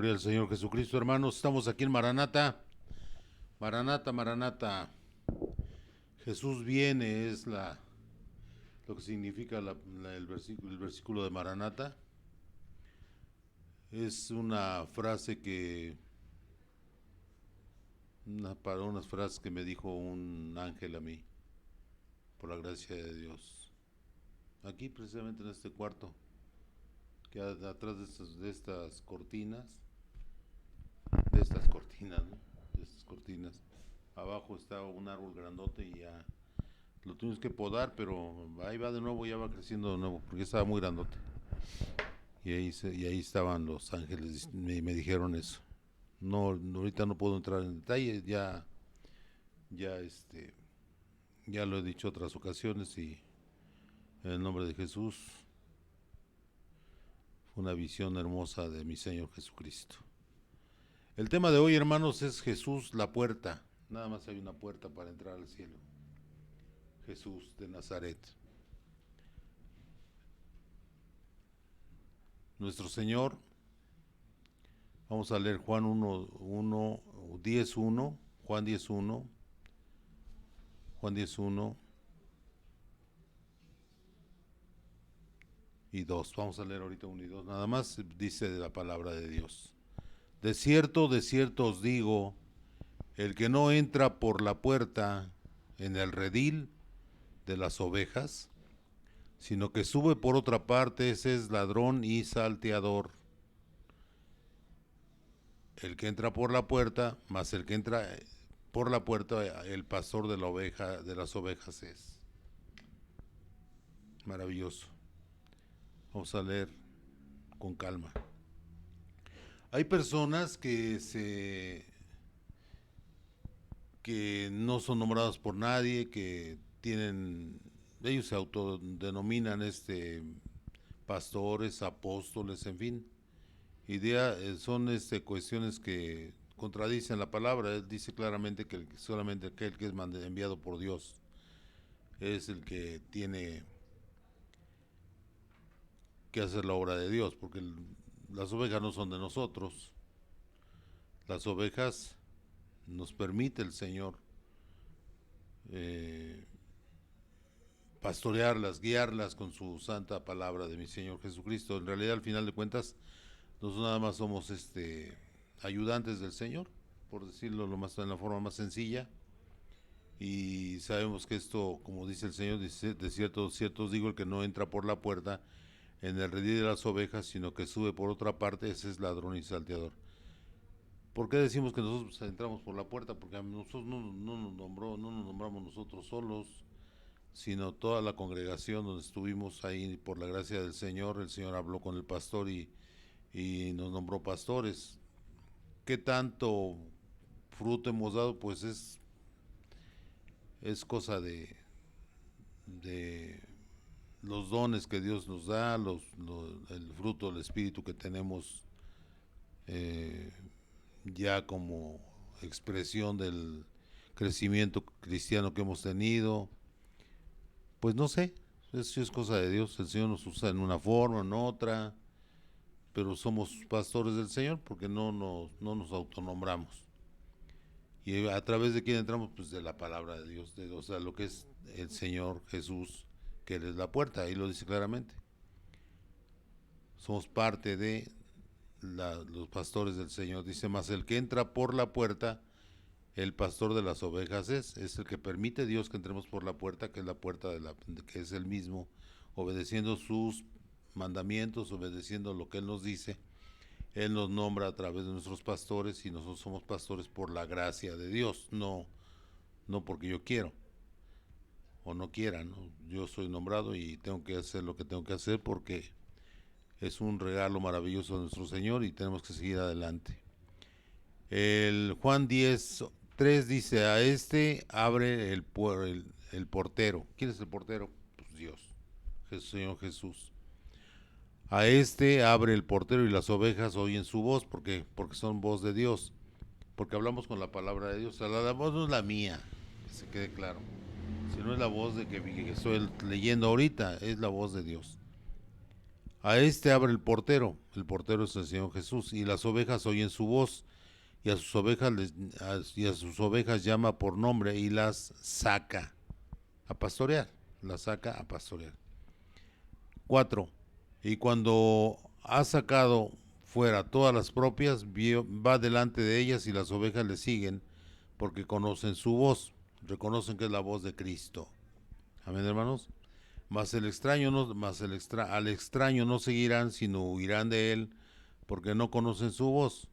Gloria al Señor Jesucristo, hermanos. Estamos aquí en Maranata. Maranata, Maranata. Jesús viene es lo que significa el versículo de Maranata. Es una frase para unas frases que me dijo un ángel a mí, por la gracia de Dios. Aquí precisamente en este cuarto, que atrás de estas cortinas, ¿no? De estas cortinas, abajo está un árbol grandote y ya lo tuvimos que podar, pero ahí va de nuevo, ya va creciendo de nuevo, porque estaba muy grandote. Y ahí estaban los ángeles, me dijeron eso. No, ahorita no puedo entrar en detalle, ya este, ya lo he dicho otras ocasiones y en el nombre de Jesús fue una visión hermosa de mi Señor Jesucristo. El tema de hoy, hermanos, es Jesús la puerta. Nada más hay una puerta para entrar al cielo. Jesús de Nazaret. Nuestro Señor, vamos a leer Juan 10:1, Juan 10:1, Juan 10:1 y 2. Vamos a leer ahorita 1 y 2. Nada más dice de la palabra de Dios. De cierto os digo, el que no entra por la puerta en el redil de las ovejas, sino que sube por otra parte, ese es ladrón y salteador. El que entra por la puerta, más el que entra por la puerta, el pastor de las ovejas es. Maravilloso. Vamos a leer con calma. Hay personas que no son nombrados por nadie, que ellos se autodenominan pastores, apóstoles, en fin. Son cuestiones que contradicen la palabra. Él dice claramente que solamente aquel que es enviado por Dios es el que tiene que hacer la obra de Dios, porque las ovejas no son de nosotros. Las ovejas nos permite el Señor pastorearlas, guiarlas con su santa palabra de mi Señor Jesucristo. En realidad, al final de cuentas, nosotros nada más somos ayudantes del Señor, por decirlo en la forma más sencilla. Y sabemos que esto, como dice el Señor, dice, de cierto os digo, el que no entra por la puerta en el redil de las ovejas, sino que sube por otra parte, ese es ladrón y salteador. ¿Por qué decimos que nosotros entramos por la puerta? Porque a nosotros no nos nombramos nosotros solos, sino toda la congregación donde estuvimos ahí por la gracia del Señor. El Señor habló con el pastor y nos nombró pastores. ¿Qué tanto fruto hemos dado? Pues es cosa de los dones que Dios nos da, el fruto del Espíritu que tenemos ya como expresión del crecimiento cristiano que hemos tenido. Pues no sé, eso es cosa de Dios. El Señor nos usa en una forma, en otra, pero somos pastores del Señor porque no nos autonombramos. Y a través de quién entramos, pues de la palabra de Dios, o sea, lo que es el Señor Jesús, que Él es la puerta, ahí lo dice claramente. Somos parte de los pastores del Señor. Dice más, el que entra por la puerta, el pastor de las ovejas es el que permite Dios que entremos por la puerta, que es la puerta que es el mismo, obedeciendo sus mandamientos, obedeciendo lo que Él nos dice. Él nos nombra a través de nuestros pastores y nosotros somos pastores por la gracia de Dios, no porque yo quiero o no quiera, ¿no? Yo soy nombrado y tengo que hacer lo que tengo que hacer porque es un regalo maravilloso de nuestro Señor y tenemos que seguir adelante. El Juan 10:3 dice, a abre el portero. ¿Quién es el portero? Pues Dios, Señor Jesús. A abre el portero y las ovejas oyen su voz, porque son voz de Dios, porque hablamos con la palabra de Dios. O sea, la voz no es la mía, que se quede claro, sino es la voz que estoy leyendo ahorita, es la voz de Dios. A este abre el portero es el Señor Jesús, y las ovejas oyen su voz, y a sus ovejas y a sus ovejas llama por nombre y las saca a pastorear, las saca a pastorear. 4. Y cuando ha sacado fuera todas las propias, va delante de ellas y las ovejas le siguen porque conocen su voz, reconocen que es la voz de Cristo. Amén, hermanos. Al extraño no seguirán, sino huirán de él, porque no conocen su voz.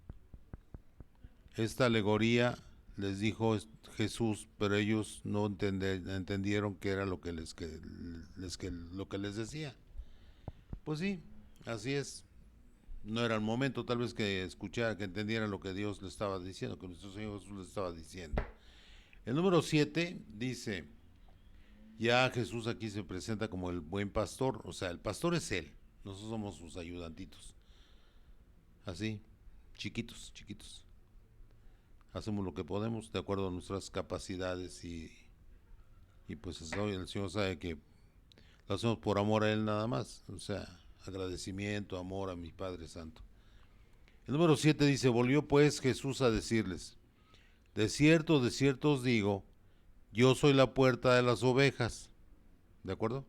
Esta alegoría les dijo Jesús, pero ellos no entendieron qué era lo que lo que les decía. Pues sí, así es. No era el momento tal vez que escuchara, que entendieran lo que Dios le estaba diciendo, que nuestro Señor Jesús les estaba diciendo. El número 7 dice, ya Jesús aquí se presenta como el buen pastor, o sea, el pastor es Él, nosotros somos sus ayudantitos, así, chiquitos, chiquitos. Hacemos lo que podemos de acuerdo a nuestras capacidades y pues el Señor sabe que lo hacemos por amor a Él nada más, o sea, agradecimiento, amor a mi Padre Santo. El número 7 dice, volvió pues Jesús a decirles, de cierto os digo, yo soy la puerta de las ovejas. ¿De acuerdo?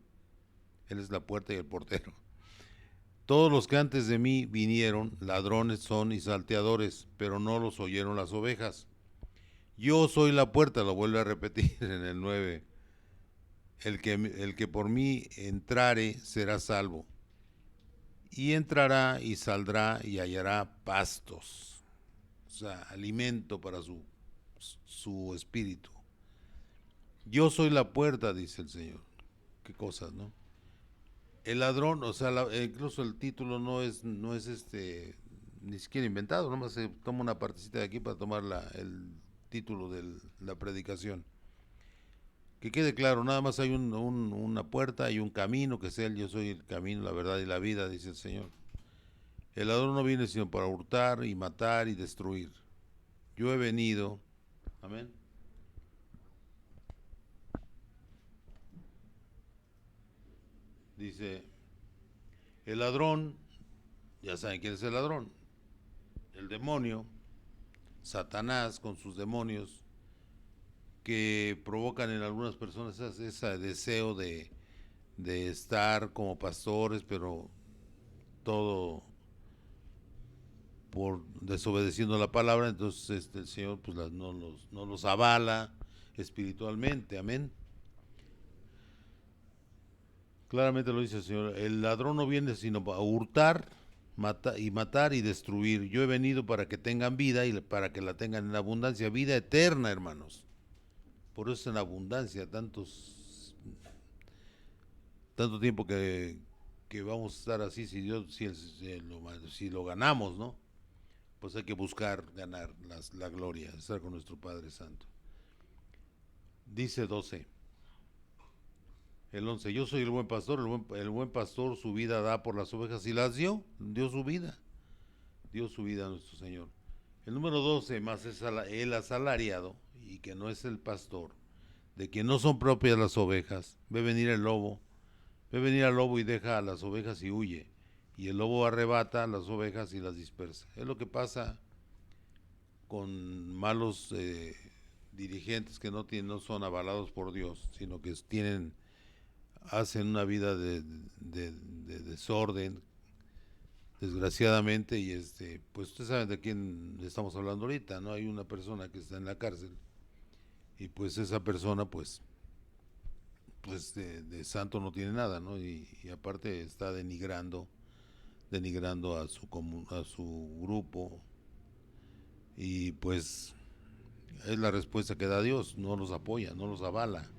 Él es la puerta y el portero. Todos los que antes de mí vinieron, ladrones son y salteadores, pero no los oyeron las ovejas. Yo soy la puerta, lo vuelve a repetir en el 9. El que por mí entrare será salvo. Y entrará y saldrá y hallará pastos. O sea, alimento para su espíritu. Yo soy la puerta, dice el Señor. Qué cosas, ¿no? El ladrón, o sea, incluso el título no es ni siquiera inventado, nomás se toma una partecita de aquí para tomar el título de la predicación. Que quede claro, nada más hay una puerta y un camino, que es Él, yo soy el camino, la verdad y la vida, dice el Señor. El ladrón no viene sino para hurtar y matar y destruir. Yo he venido, amén. Dice, el ladrón, ya saben quién es el ladrón, el demonio, Satanás con sus demonios, que provocan en algunas personas ese deseo de estar como pastores, pero todo por desobedeciendo la palabra, entonces el Señor pues no los avala espiritualmente, amén. Claramente lo dice el Señor, el ladrón no viene sino para hurtar, matar y destruir. Yo he venido para que tengan vida y para que la tengan en abundancia, vida eterna, hermanos. Por eso en abundancia, tanto tiempo que vamos a estar así, si Dios, si lo ganamos, ¿no? Pues hay que buscar ganar la gloria, estar con nuestro Padre Santo. Dice 12, el 11, yo soy el buen pastor, el buen pastor su vida da por las ovejas y las dio su vida a nuestro Señor. El número 12, más es el asalariado, y que no es el pastor, de quien no son propias las ovejas, ve venir al lobo y deja a las ovejas y huye, y el lobo arrebata a las ovejas y las dispersa. Es lo que pasa con malos dirigentes que no son avalados por Dios, sino que hacen una vida de desorden, desgraciadamente, y pues ustedes saben de quién estamos hablando ahorita, ¿no? Hay una persona que está en la cárcel, y pues esa persona pues de santo no tiene nada, ¿no? Y aparte está denigrando a su grupo, y pues es la respuesta que da Dios, no los apoya, no los avala.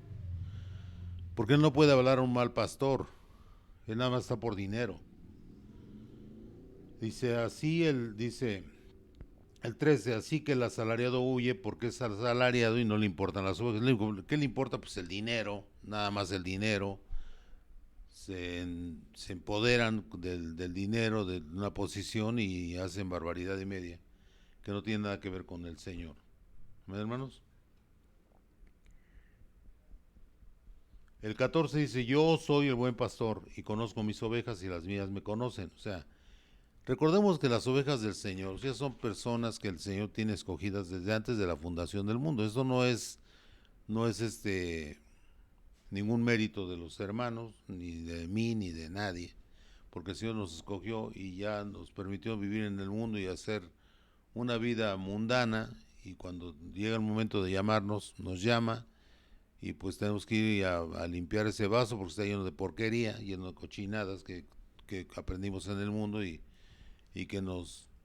Porque él no puede avalar a un mal pastor, él nada más está por dinero. Dice el 13, así que el asalariado huye porque es asalariado y no le importan las ovejas. ¿Qué le importa? Pues el dinero, nada más el dinero. Se empoderan del dinero, de una posición, y hacen barbaridad y media, que no tiene nada que ver con el Señor. ¿Me hermanos? El 14 dice, yo soy el buen pastor y conozco mis ovejas y las mías me conocen. O sea, recordemos que las ovejas del Señor ya son personas que el Señor tiene escogidas desde antes de la fundación del mundo. Eso no es ningún mérito de los hermanos, ni de mí, ni de nadie, porque el Señor nos escogió y ya nos permitió vivir en el mundo y hacer una vida mundana, y cuando llega el momento de llamarnos, nos llama, y pues tenemos que ir a limpiar ese vaso porque está lleno de porquería, lleno de cochinadas que aprendimos en el mundo y que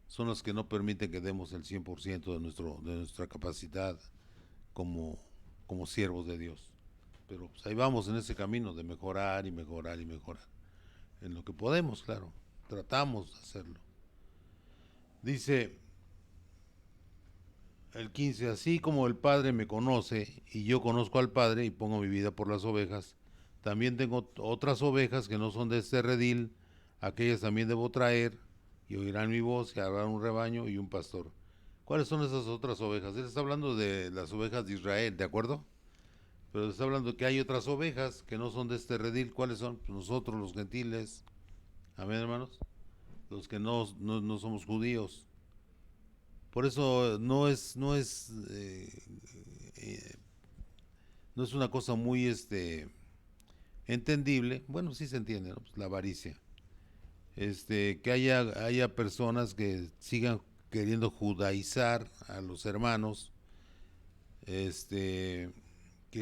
son las que no permiten que demos el 100% de nuestra capacidad como, como siervos de Dios. Pero pues ahí vamos en ese camino de mejorar y mejorar y mejorar. En lo que podemos, claro. Tratamos de hacerlo. Dice el 15, así como el Padre me conoce y yo conozco al Padre y pongo mi vida por las ovejas, también tengo otras ovejas que no son de este redil, aquellas también debo traer y oirán mi voz y habrá un rebaño y un pastor. ¿Cuáles son esas otras ovejas? Él está hablando de las ovejas de Israel, ¿de acuerdo? Pero está hablando que hay otras ovejas que no son de este redil. ¿Cuáles son? Pues nosotros los gentiles. Amén, hermanos. Los que no somos judíos. Por eso eh, no es una cosa muy entendible. Bueno, sí se entiende, ¿no? Pues la avaricia. Que haya personas que sigan queriendo judaizar a los hermanos, que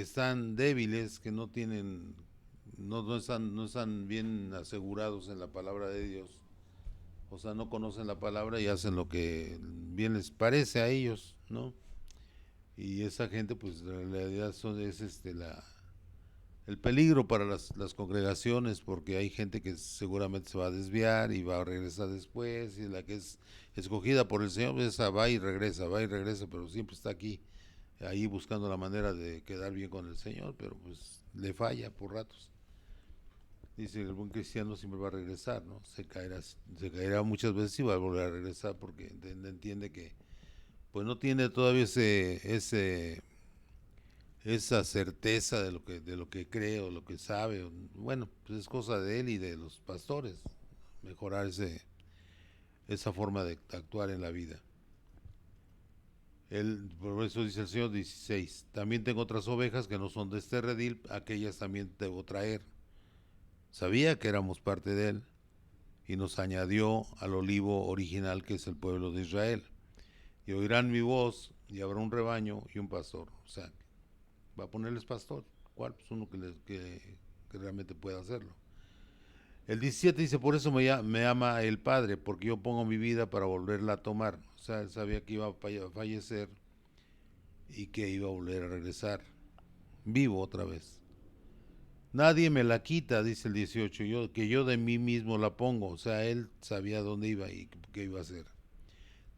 están débiles, que no están bien asegurados en la palabra de Dios. O sea, no conocen la palabra y hacen lo que bien les parece a ellos, ¿no? Y esa gente, pues en realidad es el peligro para las congregaciones, porque hay gente que seguramente se va a desviar y va a regresar después, y la que es escogida por el Señor, esa va y regresa, pero siempre está aquí, ahí buscando la manera de quedar bien con el Señor, pero pues le falla por ratos. Dice que el buen cristiano siempre va a regresar, ¿no? Se caerá muchas veces y va a volver a regresar porque entiende que pues no tiene todavía esa certeza de lo que cree o lo que sabe. Bueno, pues es cosa de él y de los pastores mejorar esa forma de actuar en la vida. Por eso dice el Señor 16, también tengo otras ovejas que no son de este redil, aquellas también debo traer. Sabía que éramos parte de él y nos añadió al olivo original que es el pueblo de Israel. Y oirán mi voz y habrá un rebaño y un pastor. O sea, va a ponerles pastor. ¿Cuál? Pues uno que realmente pueda hacerlo. El 17 dice, por eso me ama el Padre, porque yo pongo mi vida para volverla a tomar. O sea, él sabía que iba a fallecer y que iba a volver a regresar vivo otra vez. Nadie me la quita, dice el 18, que yo de mí mismo la pongo. O sea, él sabía dónde iba y qué iba a hacer.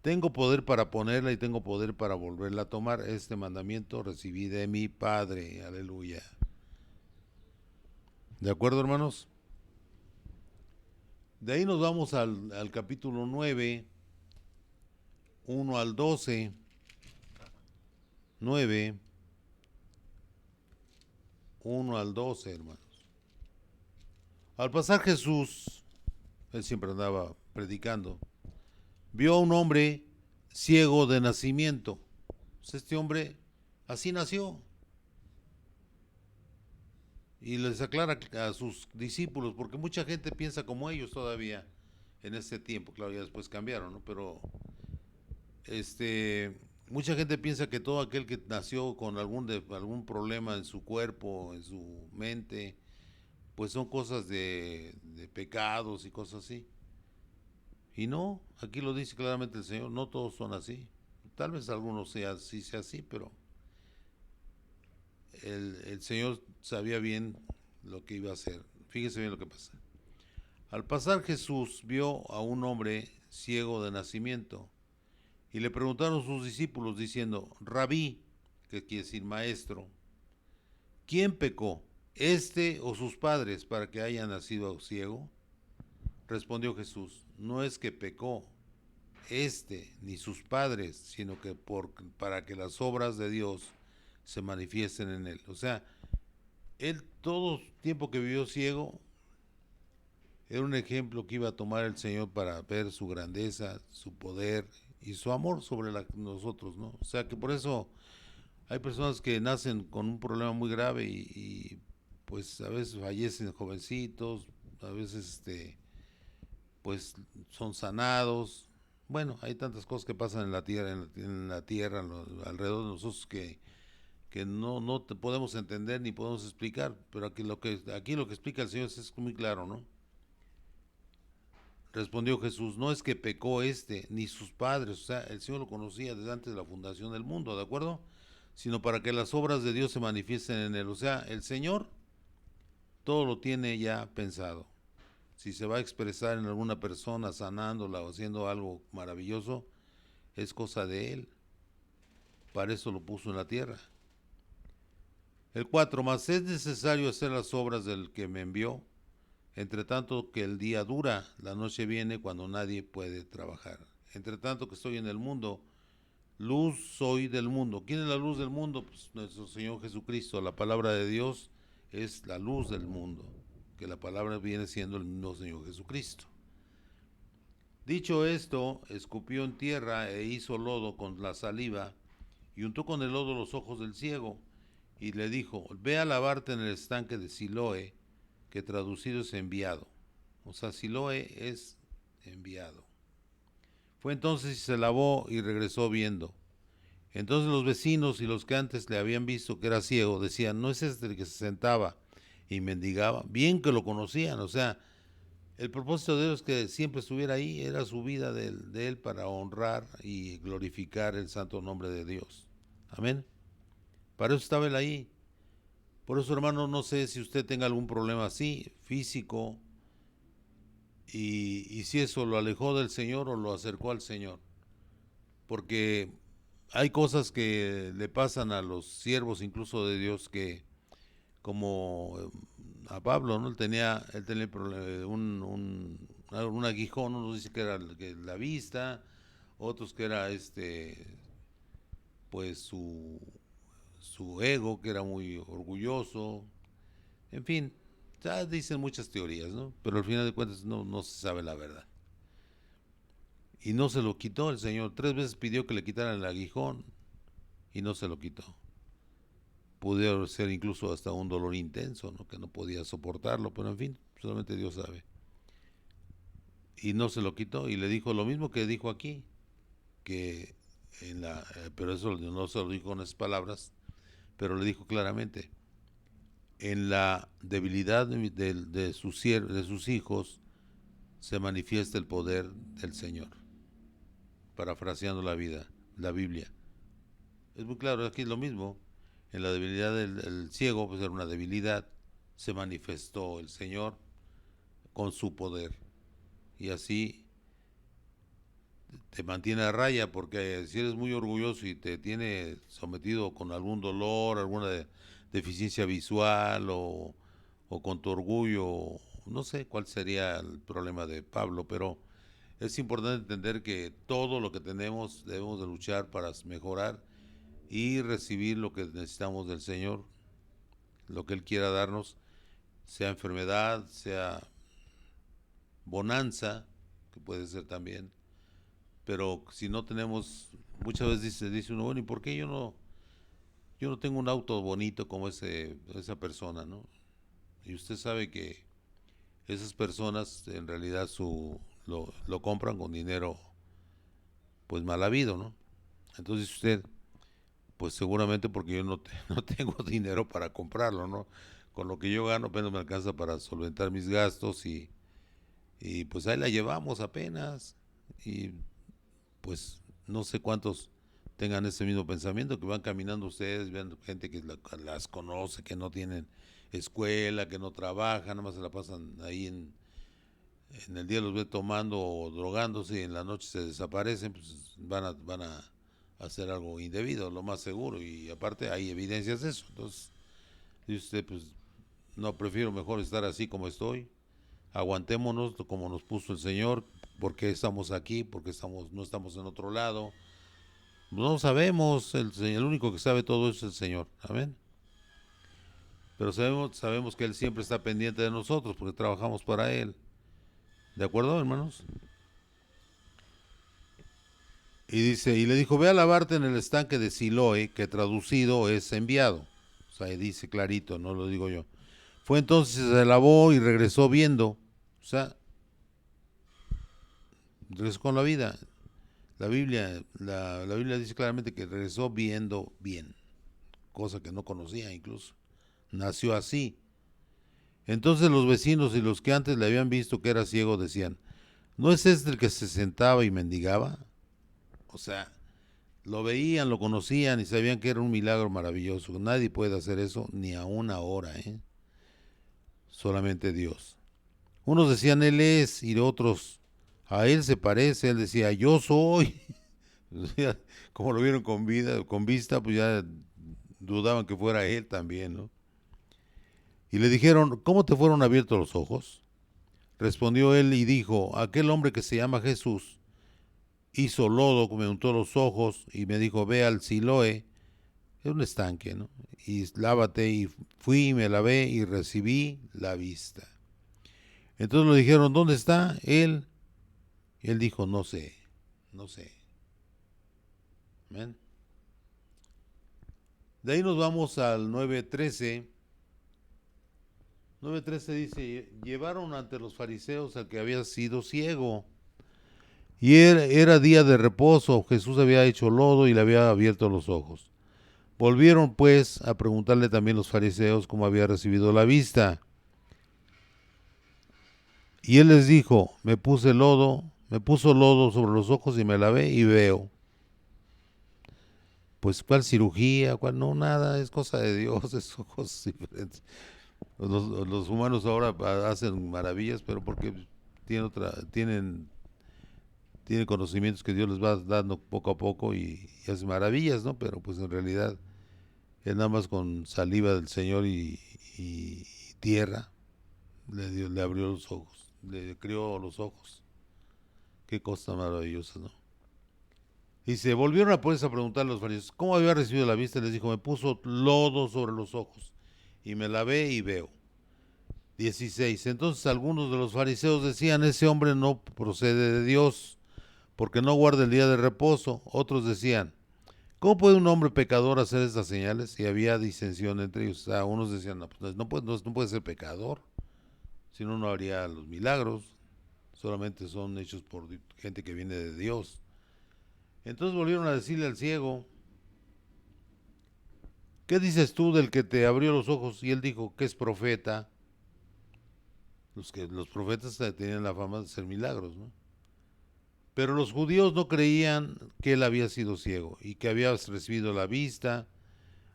Tengo poder para ponerla y tengo poder para volverla a tomar. Este mandamiento recibí de mi Padre. Aleluya. ¿De acuerdo, hermanos? De ahí nos vamos al capítulo 9, 1 al 12. 9, 1 al 12, hermanos. Al pasar Jesús, él siempre andaba predicando, vio a un hombre ciego de nacimiento. Pues este hombre así nació. Y les aclara a sus discípulos, porque mucha gente piensa como ellos todavía en este tiempo. Claro, ya después cambiaron, ¿no? Pero mucha gente piensa que todo aquel que nació con algún problema en su cuerpo, en su mente, pues son cosas de pecados y cosas así. Y no, aquí lo dice claramente el Señor, no todos son así. Tal vez algunos sea así, pero el Señor sabía bien lo que iba a hacer. Fíjese bien lo que pasa. Al pasar Jesús vio a un hombre ciego de nacimiento y le preguntaron sus discípulos diciendo, Rabí, que quiere decir maestro, ¿quién pecó, este o sus padres, para que haya nacido ciego? Respondió Jesús, no es que pecó ni sus padres, sino que para que las obras de Dios se manifiesten en él. O sea, Él todo tiempo que vivió ciego era un ejemplo que iba a tomar el Señor para ver su grandeza, su poder y su amor sobre nosotros, ¿no? O sea que por eso hay personas que nacen con un problema muy grave pues a veces fallecen jovencitos, a veces pues son sanados. Bueno, hay tantas cosas que pasan en la tierra, alrededor de nosotros que no te podemos entender ni podemos explicar, pero aquí lo que explica el Señor es muy claro, ¿no? Respondió Jesús, no es que pecó ni sus padres, o sea, el Señor lo conocía desde antes de la fundación del mundo, ¿de acuerdo? Sino para que las obras de Dios se manifiesten en él. O sea, el Señor todo lo tiene ya pensado. Si se va a expresar en alguna persona sanándola o haciendo algo maravilloso, es cosa de Él. Para eso lo puso en la tierra. El 4, más es necesario hacer las obras del que me envió, entre tanto que el día dura, la noche viene cuando nadie puede trabajar. Entre tanto que estoy en el mundo, luz soy del mundo. ¿Quién es la luz del mundo? Pues nuestro Señor Jesucristo. La palabra de Dios es la luz del mundo, que la palabra viene siendo el mismo Señor Jesucristo. Dicho esto, escupió en tierra e hizo lodo con la saliva y untó con el lodo los ojos del ciego y le dijo, ve a lavarte en el estanque de Siloé, que traducido es enviado. O sea, Siloé es enviado. Fue entonces y se lavó y regresó viendo. Entonces los vecinos y los que antes le habían visto que era ciego decían, ¿no es este el que se sentaba y mendigaba? Bien que lo conocían, o sea, el propósito de Dios es que siempre estuviera ahí, era su vida de él para honrar y glorificar el santo nombre de Dios. Amén. Para eso estaba él ahí. Por eso, hermano, no sé si usted tenga algún problema así, físico, y si eso lo alejó del Señor o lo acercó al Señor. Porque hay cosas que le pasan a los siervos incluso de Dios que, como a Pablo, ¿no? Él tenía un aguijón, uno dice que era la vista, otros que era pues su ego, que era muy orgulloso, en fin, ya dicen muchas teorías, ¿no? Pero al final de cuentas no se sabe la verdad. Y no se lo quitó el Señor. 3 veces pidió que le quitaran el aguijón y no se lo quitó. Pudo ser incluso hasta un dolor intenso, ¿no? Que no podía soportarlo, pero en fin, solamente Dios sabe. Y no se lo quitó y le dijo lo mismo que dijo aquí, que pero eso no se lo dijo con esas palabras, pero le dijo claramente, en la debilidad de sus hijos se manifiesta el poder del Señor, parafraseando la Biblia. Es muy claro, aquí es lo mismo. En la debilidad del ciego, pues era una debilidad, se manifestó el Señor con su poder. Y así te mantiene a raya, porque si eres muy orgulloso y te tiene sometido con algún dolor, alguna deficiencia visual o con tu orgullo, no sé cuál sería el problema de Pablo, pero es importante entender que todo lo que tenemos debemos de luchar para mejorar y recibir lo que necesitamos del Señor, lo que Él quiera darnos, sea enfermedad, sea bonanza, que puede ser también, pero si no tenemos, muchas veces dice uno, bueno, ¿y por qué yo no tengo un auto bonito como esa persona, ¿no? Y usted sabe que esas personas en realidad lo compran con dinero pues mal habido, ¿no? Entonces usted, pues seguramente porque yo no tengo dinero para comprarlo, ¿no? Con lo que yo gano apenas me alcanza para solventar mis gastos y pues ahí la llevamos apenas. Y pues no sé cuántos tengan ese mismo pensamiento, que van caminando ustedes, vean gente que las conoce, que no tienen escuela, que no trabajan, nada más se la pasan ahí en el día los ve tomando o drogándose y en la noche se desaparecen, pues van a hacer algo indebido, lo más seguro, y aparte hay evidencias de eso. Entonces, dice usted, pues no, prefiero mejor estar así como estoy, aguantémonos como nos puso el Señor, porque estamos aquí, porque no estamos en otro lado. No sabemos, el único que sabe todo es el Señor. Amén. pero sabemos que Él siempre está pendiente de nosotros porque trabajamos para Él. ¿De acuerdo, hermanos? Y dice, y le dijo, ve a lavarte en el estanque de Siloé, que traducido es enviado. O sea, dice clarito, no lo digo yo. Fue entonces, se lavó y regresó viendo. O sea, regresó con la vida. La Biblia dice claramente que regresó viendo bien, cosa que no conocía incluso. Nació así. Entonces los vecinos y los que antes le habían visto que era ciego decían, ¿no es este el que se sentaba y mendigaba? O sea, lo veían, lo conocían y sabían que era un milagro maravilloso. Nadie puede hacer eso ni aún ahora, ¿eh? Solamente Dios. Unos decían, Él es, y otros, a Él se parece. Él decía, yo soy. Como lo vieron con vida, con vista, pues ya dudaban que fuera Él también, ¿no? Y le dijeron, ¿cómo te fueron abiertos los ojos? Respondió él y dijo, aquel hombre que se llama Jesús hizo lodo, me untó los ojos y me dijo, ve al Siloé, es un estanque, ¿no? Y lávate, y fui y me lavé y recibí la vista. Entonces le dijeron, ¿dónde está él? Y él dijo, no sé, no sé. ¿Ven? De ahí nos vamos al 9:13. 9:13 dice, llevaron ante los fariseos al que había sido ciego. Y era día de reposo, Jesús había hecho lodo y le había abierto los ojos. Volvieron pues a preguntarle también los fariseos cómo había recibido la vista. Y él les dijo, me puso lodo sobre los ojos y me lavé y veo. Pues cuál cirugía, cuál no, nada, es cosa de Dios, es cosas diferentes. Los humanos ahora hacen maravillas, pero porque tienen conocimientos que Dios les va dando poco a poco y hacen maravillas, ¿no? Pero pues en realidad es nada más con saliva del Señor y tierra, le abrió los ojos, le crió los ojos. Qué cosa maravillosa, ¿no? Y se volvieron a preguntar a los fariseos, ¿cómo había recibido la vista? Les dijo, me puso lodo sobre los ojos y me lavé y veo. 16. Entonces algunos de los fariseos decían, ese hombre no procede de Dios, porque no guarda el día de reposo. Otros decían, ¿cómo puede un hombre pecador hacer estas señales? Y había disensión entre ellos. O sea, unos decían, no, pues no puede ser pecador, si no, no haría los milagros. Solamente son hechos por gente que viene de Dios. Entonces volvieron a decirle al ciego, ¿qué dices tú del que te abrió los ojos? Y él dijo, que es profeta. Los profetas tenían la fama de hacer milagros, ¿no? Pero los judíos no creían que él había sido ciego y que había recibido la vista,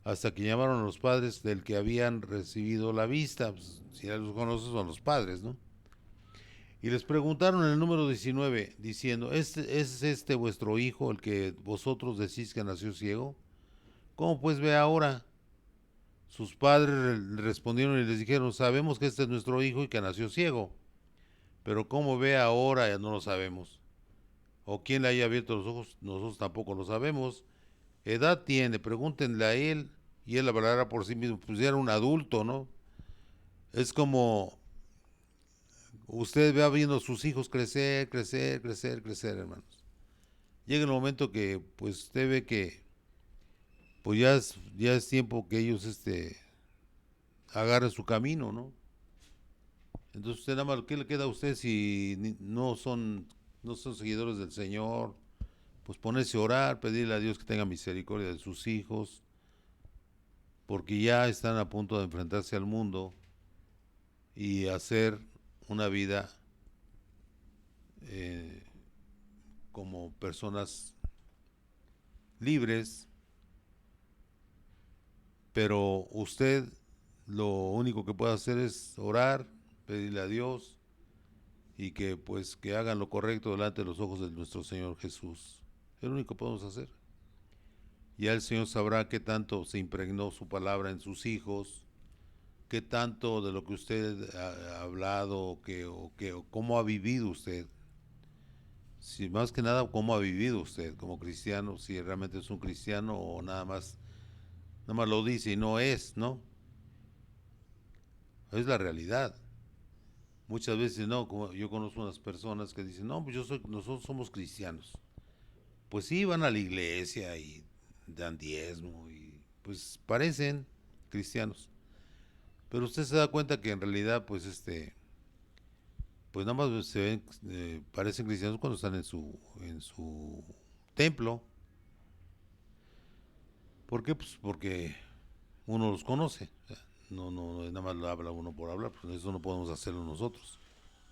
hasta que llamaron a los padres del que habían recibido la vista. Pues, si ya los conoces, son los padres, ¿no? Y les preguntaron en el número 19, diciendo, ¿es este vuestro hijo el que vosotros decís que nació ciego? ¿Cómo pues ve ahora? Sus padres le respondieron y les dijeron, sabemos que este es nuestro hijo y que nació ciego, pero cómo ve ahora ya no lo sabemos. O quién le haya abierto los ojos, nosotros tampoco lo sabemos. Edad tiene, pregúntenle a él y él hablará por sí mismo. Pues ya era un adulto, ¿no? Es como usted va viendo a sus hijos crecer, crecer, crecer, crecer, hermanos. Llega el momento que pues usted ve que pues ya es tiempo que ellos agarren su camino, ¿no? Entonces usted nada más, ¿qué le queda a usted si no son seguidores del Señor? Pues ponerse a orar, pedirle a Dios que tenga misericordia de sus hijos, porque ya están a punto de enfrentarse al mundo y hacer una vida eh, como personas libres, pero usted lo único que puede hacer es orar, pedirle a Dios y que pues que hagan lo correcto delante de los ojos de nuestro Señor Jesús. Es lo único que podemos hacer. Ya el Señor sabrá qué tanto se impregnó su palabra en sus hijos, qué tanto de lo que usted ha hablado o cómo ha vivido usted. Si más que nada cómo ha vivido usted como cristiano, si realmente es un cristiano o nada más lo dice y no es, ¿no? es la realidad. Muchas veces no, como yo conozco unas personas que dicen, no, pues nosotros somos cristianos. Pues sí, van a la iglesia y dan diezmo y pues parecen cristianos. Pero usted se da cuenta que en realidad, pues pues nada más se ven, parecen cristianos cuando están en su templo. ¿Por qué? Pues porque uno los conoce. O sea, no, nada más lo habla uno por hablar, pues eso no podemos hacerlo nosotros.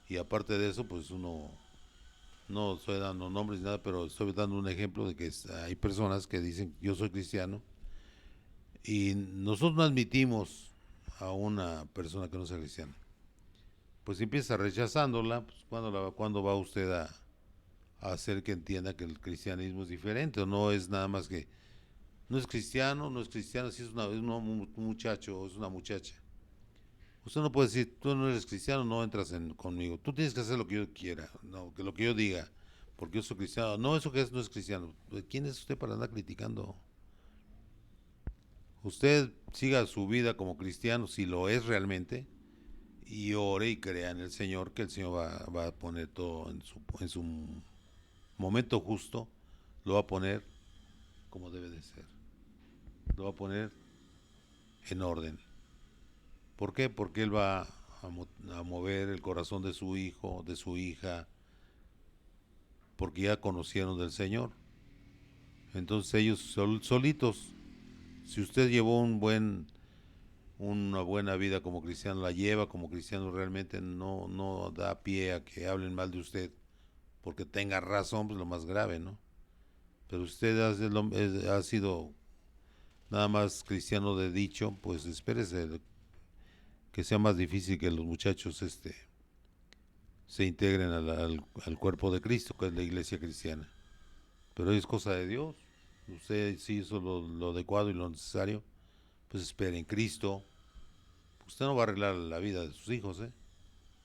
Y aparte de eso, pues uno, no estoy dando nombres ni nada, pero estoy dando un ejemplo de que hay personas que dicen yo soy cristiano y nosotros no admitimos a una persona que no sea cristiana. Pues si empieza rechazándola, pues ¿cuándo va usted a hacer que entienda que el cristianismo es diferente? O no es nada más que, no es cristiano, no es cristiano, si es, un muchacho o es una muchacha. Usted no puede decir, tú no eres cristiano, no entras conmigo. Tú tienes que hacer lo que yo quiera, no, que lo que yo diga, porque yo soy cristiano. No, eso que es no es cristiano. ¿Quién es usted para andar criticando? Usted siga su vida como cristiano, si lo es realmente, y ore y crea en el Señor, que el Señor va a poner todo en su momento justo, lo va a poner como debe de ser. Lo va a poner en orden. ¿Por qué? Porque Él va a mover el corazón de su hijo, de su hija, porque ya conocieron del Señor. Entonces ellos solitos, si usted llevó una buena vida como cristiano, la lleva como cristiano, realmente no da pie a que hablen mal de usted, porque tenga razón, pues lo más grave, ¿no? Pero usted ha sido nada más cristiano de dicho, pues espérese que sea más difícil que los muchachos se integren al cuerpo de Cristo, que es la iglesia cristiana. Pero es cosa de Dios. Usted sí hizo lo adecuado y lo necesario, pues espere en Cristo. Usted no va a arreglar la vida de sus hijos, ¿eh?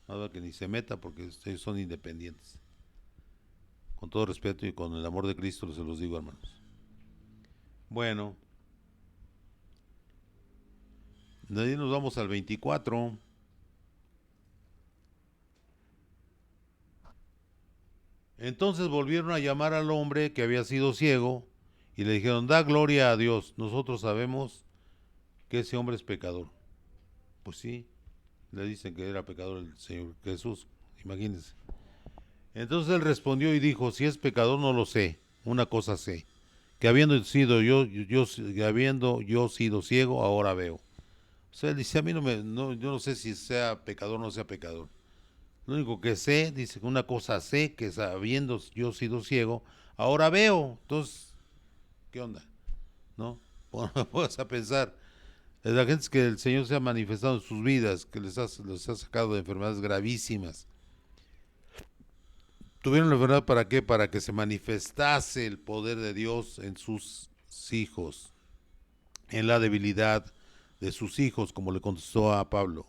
Nada que ni se meta porque ustedes son independientes. Con todo respeto y con el amor de Cristo se los digo, hermanos. Bueno, de ahí nos vamos al 24. Entonces volvieron a llamar al hombre que había sido ciego y le dijeron, da gloria a Dios, nosotros sabemos que ese hombre es pecador. Pues sí, le dicen que era pecador el Señor Jesús, imagínense. Entonces él respondió y dijo, si es pecador no lo sé, una cosa sé, que habiendo yo sido ciego, ahora veo. O sea, él dice, a mí yo no sé si sea pecador o no sea pecador. Lo único que sé, dice, una cosa sé, que habiendo yo sido ciego, ahora veo. Entonces, ¿qué onda? ¿No? Vamos a pensar, la gente que el Señor se ha manifestado en sus vidas, que les ha sacado de enfermedades gravísimas. Tuvieron la enfermedad para qué? Para que se manifestase el poder de Dios en sus hijos, en la debilidad de sus hijos, como le contestó a Pablo.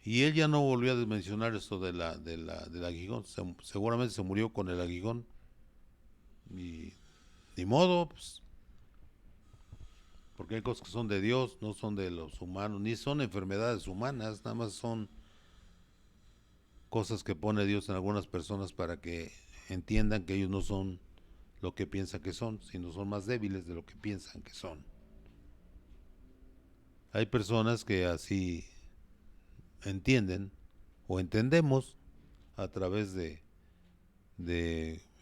Y él ya no volvió a mencionar esto del aguijón. Seguramente se murió con el aguijón. Y ni modo, pues, porque hay cosas que son de Dios, no son de los humanos, ni son enfermedades humanas, nada más son cosas que pone Dios en algunas personas para que entiendan que ellos no son lo que piensan que son, sino son más débiles de lo que piensan que son. Hay personas que así entienden o entendemos a través de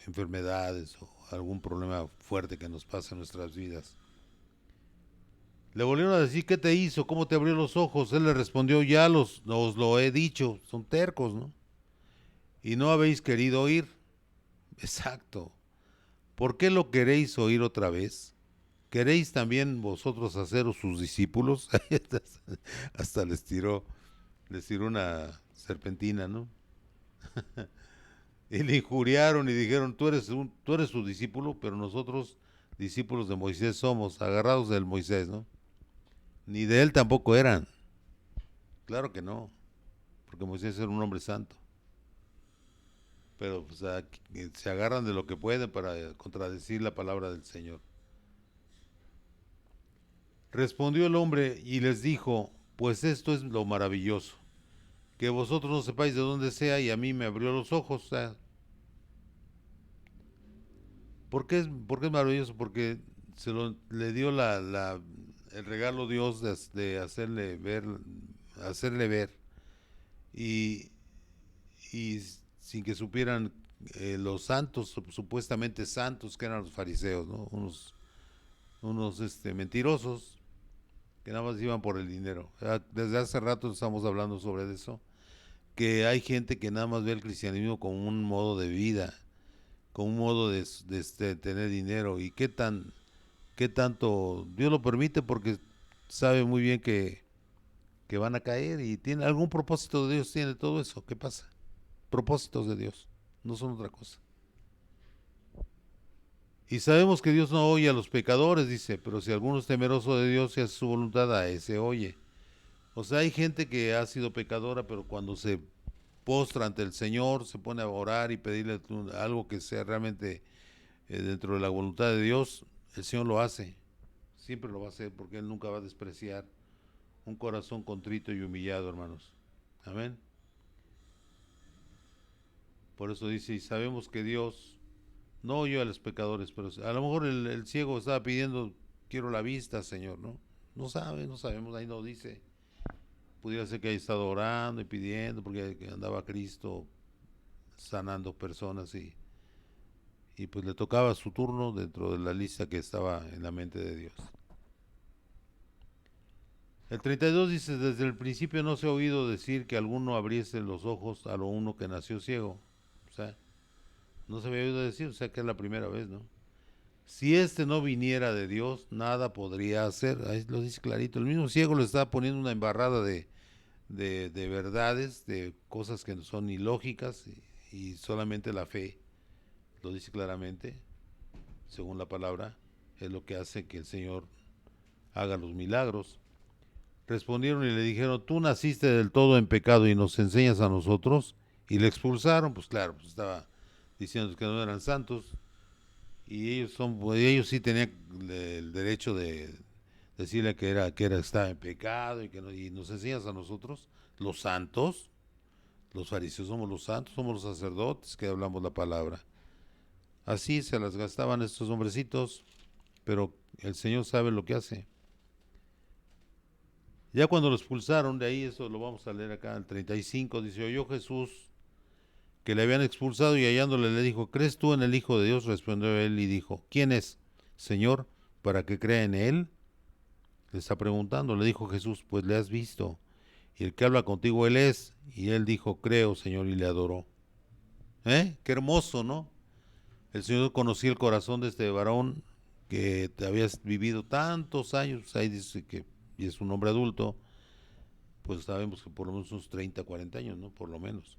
enfermedades o algún problema fuerte que nos pasa en nuestras vidas. Le volvieron a decir, ¿qué te hizo? ¿Cómo te abrió los ojos? Él le respondió, ya os lo he dicho, son tercos, ¿no? Y no habéis querido oír. Exacto. ¿Por qué lo queréis oír otra vez? ¿Queréis también vosotros haceros sus discípulos? Hasta les tiró una serpentina, ¿no? Y le injuriaron y dijeron, tú eres su discípulo, pero nosotros discípulos de Moisés somos, agarrados del Moisés, ¿no? Ni de él tampoco eran. Claro que no, porque Moisés era un hombre santo. Pero pues, se agarran de lo que pueden para contradecir la palabra del Señor. Respondió el hombre y les dijo, Pues esto es lo maravilloso, que vosotros no sepáis de dónde sea y a mí me abrió los ojos. O sea, por qué es maravilloso? Porque le dio el regalo Dios de hacerle ver y, y sin que supieran los santos, supuestamente santos, que eran los fariseos, ¿no? Unos mentirosos que nada más iban por el dinero. Desde hace rato estamos hablando sobre eso, que hay gente que nada más ve el cristianismo como un modo de vida, como un modo de tener dinero. Y qué tanto Dios lo permite, porque sabe muy bien que van a caer, y tiene algún propósito de Dios, tiene todo eso. ¿Qué pasa? Propósitos de Dios, no son otra cosa. Y sabemos que Dios no oye a los pecadores, dice, pero si alguno es temeroso de Dios y hace su voluntad, a ese oye. O sea, hay gente que ha sido pecadora, pero cuando se postra ante el Señor, se pone a orar y pedirle algo que sea realmente dentro de la voluntad de Dios, el Señor lo hace. Siempre lo va a hacer, porque Él nunca va a despreciar un corazón contrito y humillado, hermanos. Amén. Por eso dice, y sabemos que Dios no oyó a los pecadores, pero a lo mejor el ciego estaba pidiendo, quiero la vista, Señor, ¿no? No sabe, no sabemos, ahí no dice. Pudiera ser que haya estado orando y pidiendo, porque andaba Cristo sanando personas, y pues le tocaba su turno dentro de la lista que estaba en la mente de Dios. El 32 dice, desde el principio no se ha oído decir que alguno abriese los ojos a lo uno que nació ciego. O sea, no se había oído decir, o sea que es la primera vez, ¿no? Si este no viniera de Dios, nada podría hacer. Ahí lo dice clarito. El mismo ciego le está poniendo una embarrada de verdades, de cosas que son ilógicas, y solamente la fe, lo dice claramente, según la palabra, es lo que hace que el Señor haga los milagros. Respondieron y le dijeron, tú naciste del todo en pecado y nos enseñas a nosotros. Y le expulsaron, pues claro, pues estaba diciendo que no eran santos, y ellos sí tenían el derecho de decirle estaba en pecado, y nos enseñas a nosotros, los santos. Los fariseos somos los santos, somos los sacerdotes que hablamos la palabra. Así se las gastaban estos hombrecitos, pero el Señor sabe lo que hace. Ya cuando lo expulsaron de ahí, eso lo vamos a leer acá, el 35, dice, oyó Jesús que le habían expulsado, y hallándole le dijo, ¿crees tú en el Hijo de Dios? Respondió él y dijo, ¿quién es, Señor, para que crea en él? Le está preguntando. Le dijo Jesús, pues le has visto, y el que habla contigo él es. Y él dijo, creo, Señor, y le adoró. Qué hermoso, ¿no? El Señor conocía el corazón de este varón que había vivido tantos años. Ahí dice que y es un hombre adulto, pues sabemos que por lo menos unos 30, 40 años, ¿no? Por lo menos,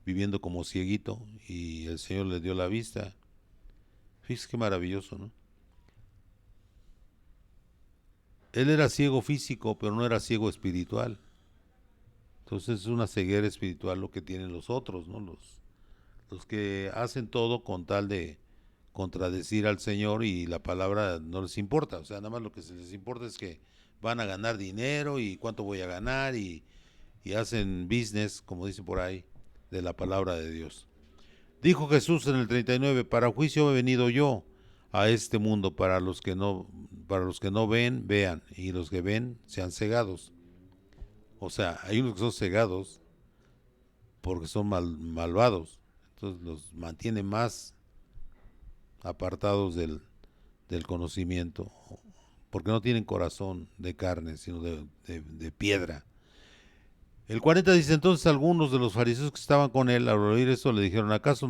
viviendo como cieguito, y el Señor le dio la vista. Fíjese qué maravilloso, ¿no? Él era ciego físico, pero no era ciego espiritual. Entonces es una ceguera espiritual lo que tienen los otros, ¿no? Los que hacen todo con tal de contradecir al Señor, y la palabra no les importa. O sea, nada más lo que se les importa es que van a ganar dinero y cuánto voy a ganar, y hacen business, como dice por ahí, de la palabra de Dios. Dijo Jesús en el 39, para juicio he venido yo a este mundo, para los que no ven, vean, y los que ven sean cegados. O sea, hay unos que son cegados porque son malvados, entonces los mantiene más apartados del conocimiento, porque no tienen corazón de carne, sino de piedra. El 40 dice, entonces algunos de los fariseos que estaban con él, al oír esto, le dijeron, ¿acaso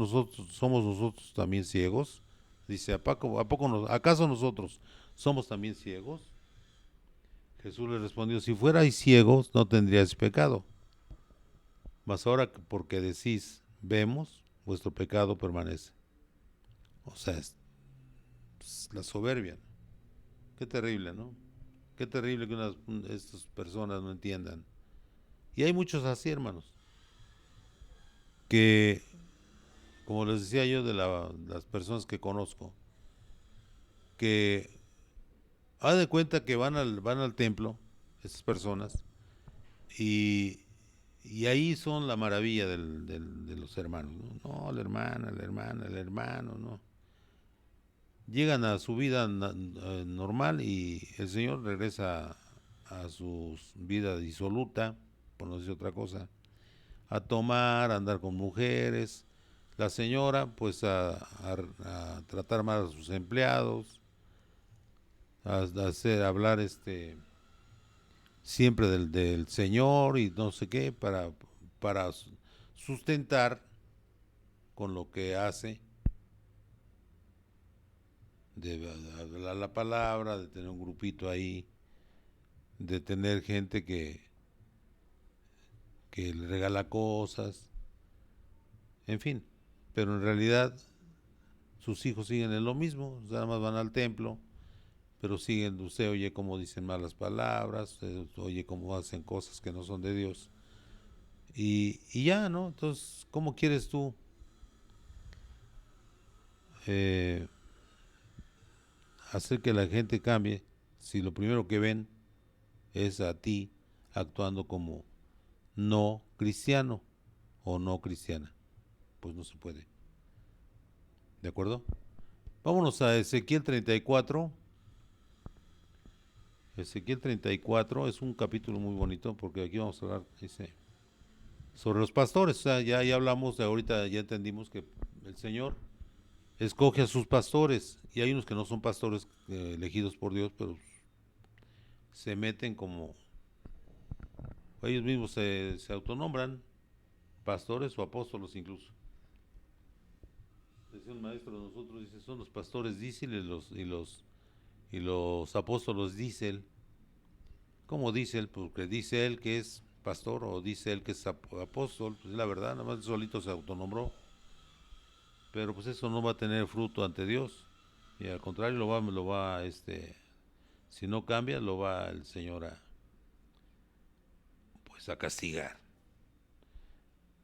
somos nosotros también ciegos? Dice, ¿acaso nosotros somos también ciegos? Jesús le respondió, si fuerais ciegos, no tendríais pecado. Mas ahora, porque decís, vemos, vuestro pecado permanece. O sea, es la soberbia. Qué terrible, ¿no? Qué terrible que estas personas no entiendan. Y hay muchos así, hermanos, que, como les decía yo de las personas que conozco, que haz de cuenta que van al templo, estas personas, Y, y ahí son la maravilla de los hermanos, ¿no? No, la hermana, la hermana, el hermano, ¿no? Llegan a su vida normal y el Señor regresa a su vida disoluta, por no decir otra cosa, a tomar, a andar con mujeres. La señora, pues a tratar mal a sus empleados, a hacer hablar siempre del Señor y no sé qué, para sustentar con lo que hace, de hablar la palabra, de tener un grupito ahí, de tener gente que le regala cosas, en fin. Pero en realidad sus hijos siguen en lo mismo, nada más van al templo, pero siguen, usted oye cómo dicen malas palabras, usted oye cómo hacen cosas que no son de Dios. Y ya, ¿no? Entonces, ¿cómo quieres tú eh, hacer que la gente cambie si lo primero que ven es a ti actuando como no cristiano o no cristiana? Pues no se puede. ¿De acuerdo? Vámonos a Ezequiel 34. Ezequiel 34 es un capítulo muy bonito porque aquí vamos a hablar, dice, sobre los pastores. O sea, ya hablamos de ahorita, ya entendimos que el Señor escoge a sus pastores y hay unos que no son pastores elegidos por Dios, pero se meten como, ellos mismos se autonombran pastores o apóstolos incluso. Decía un maestro de nosotros, dice, son los pastores diésel y los apóstolos diésel. ¿Cómo dice él? Porque dice él que es pastor o dice él que es apóstol, pues la verdad, nada más solito se autonombró, pero pues eso no va a tener fruto ante Dios y al contrario si no cambia lo va el Señor pues a castigar.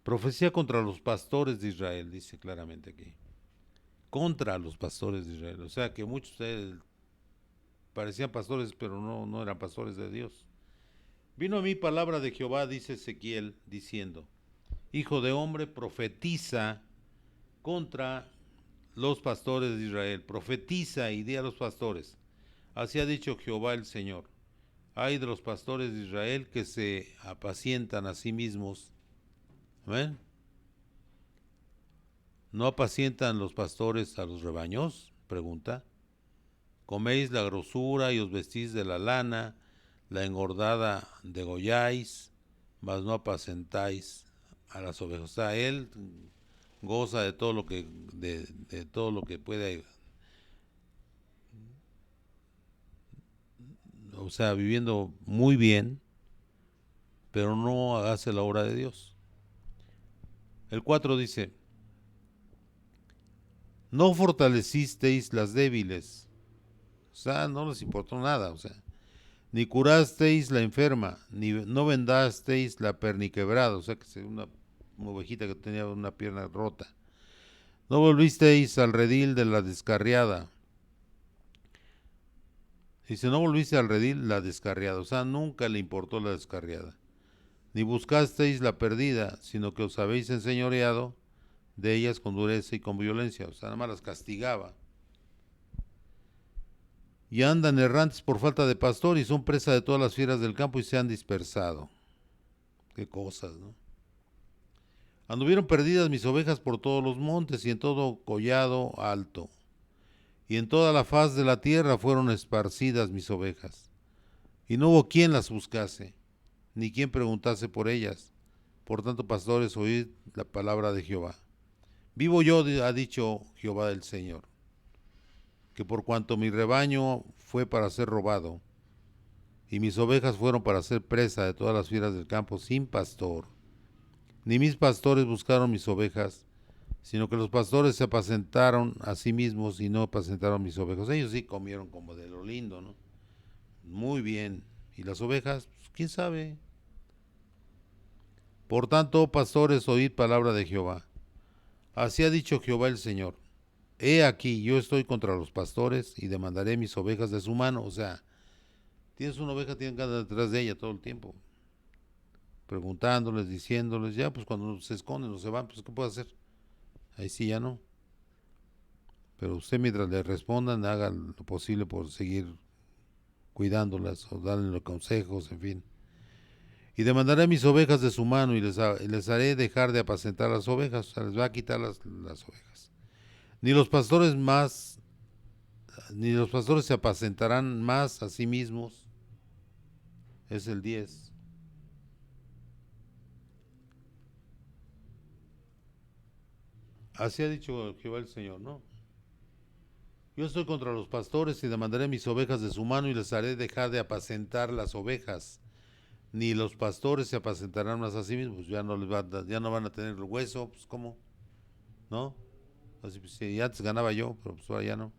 Profecía contra los pastores de Israel, dice claramente aquí, contra los pastores de Israel, o sea que muchos de ellos parecían pastores pero no eran pastores de Dios. Vino a mí palabra de Jehová, dice Ezequiel, diciendo, hijo de hombre, profetiza contra los pastores de Israel. Profetiza y di a los pastores. Así ha dicho Jehová el Señor. Hay de los pastores de Israel que se apacientan a sí mismos. ¿Amén? ¿No apacientan los pastores a los rebaños? Pregunta. Coméis la grosura y os vestís de la lana, la engordada degolláis, mas no apacentáis a las ovejas. O sea, él goza de todo lo de todo lo que puede, o sea, viviendo muy bien, pero no hace la obra de Dios. El 4 dice, no fortalecisteis las débiles, o sea, no les importó nada, o sea, ni curasteis la enferma, ni no vendasteis la perniquebrada, o sea, que es una ovejita que tenía una pierna rota. No volvisteis al redil de la descarriada. Dice, no volviste al redil la descarriada, o sea, nunca le importó la descarriada. Ni buscasteis la perdida, sino que os habéis enseñoreado de ellas con dureza y con violencia, o sea, nada más las castigaba. Y andan errantes por falta de pastor y son presa de todas las fieras del campo y se han dispersado. Qué cosas, ¿no? Anduvieron perdidas mis ovejas por todos los montes y en todo collado alto. Y en toda la faz de la tierra fueron esparcidas mis ovejas. Y no hubo quien las buscase, ni quien preguntase por ellas. Por tanto, pastores, oíd la palabra de Jehová. Vivo yo, ha dicho Jehová del Señor, que por cuanto mi rebaño fue para ser robado, y mis ovejas fueron para ser presa de todas las fieras del campo sin pastor, ni mis pastores buscaron mis ovejas, sino que los pastores se apacentaron a sí mismos y no apacentaron mis ovejas. Ellos sí comieron como de lo lindo, ¿no? Muy bien. ¿Y las ovejas? Pues, ¿quién sabe? Por tanto, oh pastores, oíd palabra de Jehová. Así ha dicho Jehová el Señor. He aquí, yo estoy contra los pastores y demandaré mis ovejas de su mano. O sea, tienes una oveja, tienes que andar detrás de ella todo el tiempo. preguntándoles, diciéndoles, ya pues cuando se esconden o se van, pues ¿qué puede hacer? Ahí sí ya no. Pero usted mientras le respondan, haga lo posible por seguir cuidándolas o darle los consejos, en fin. Y demandaré mis ovejas de su mano y les haré dejar de apacentar las ovejas, o sea, les va a quitar las ovejas. Ni los pastores más, ni los pastores se apacentarán más a sí mismos, es el 10. Así ha dicho Jehová el Señor, ¿no? Yo estoy contra los pastores y demandaré mis ovejas de su mano y les haré dejar de apacentar las ovejas. Ni los pastores se apacentarán más a sí mismos, ya no van a tener el hueso, pues ¿cómo? ¿No? Así pues, sí, antes ganaba yo, pero pues ahora ya no.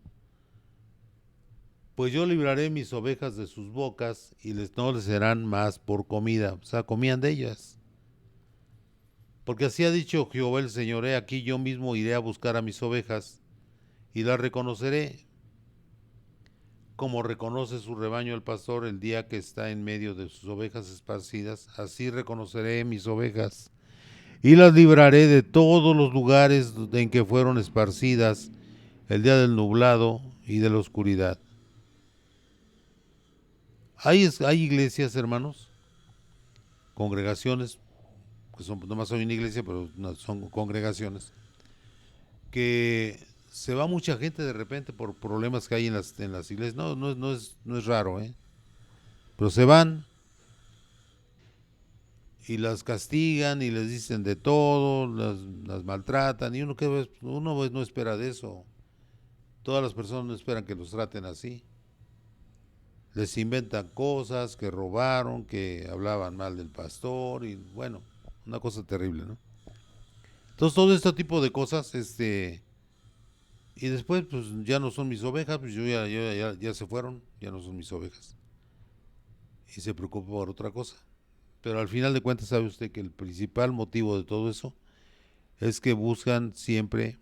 Pues yo libraré mis ovejas de sus bocas y no les serán más por comida, o sea, comían de ellas. Porque así ha dicho Jehová el Señor, he aquí yo mismo iré a buscar a mis ovejas y las reconoceré, como reconoce su rebaño el pastor el día que está en medio de sus ovejas esparcidas, así reconoceré mis ovejas y las libraré de todos los lugares en que fueron esparcidas el día del nublado y de la oscuridad. Hay iglesias, hermanos, congregaciones, que son, nomás son una iglesia, pero no, son congregaciones, que se va mucha gente de repente por problemas que hay en las iglesias. No es raro, ¿eh? Pero se van y las castigan y les dicen de todo, las maltratan y uno no espera de eso. Todas las personas no esperan que los traten así. Les inventan cosas, que robaron, que hablaban mal del pastor y bueno, una cosa terrible, ¿no? Entonces todo este tipo de cosas, y después pues ya no son mis ovejas, pues ya se fueron, ya no son mis ovejas. Y se preocupa por otra cosa. Pero al final de cuentas sabe usted que el principal motivo de todo eso es que buscan siempre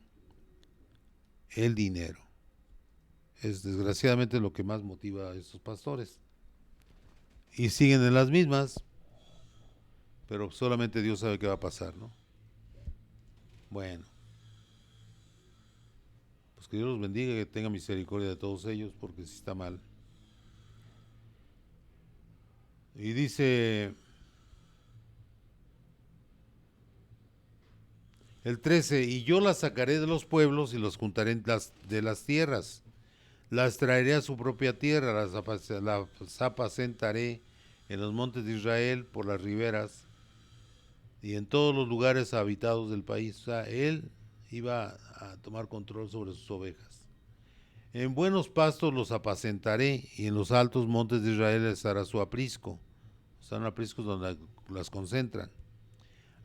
el dinero. Es desgraciadamente lo que más motiva a estos pastores. Y siguen en las mismas, pero solamente Dios sabe qué va a pasar, ¿no? Bueno, pues que Dios los bendiga, que tenga misericordia de todos ellos, porque si está mal. Y dice el 13, y yo las sacaré de los pueblos y los juntaré de las tierras. Las traeré a su propia tierra, las apacentaré en los montes de Israel, por las riberas y en todos los lugares habitados del país. O sea, él iba a tomar control sobre sus ovejas. En buenos pastos los apacentaré y en los altos montes de Israel les hará su aprisco. Están apriscos donde las concentran.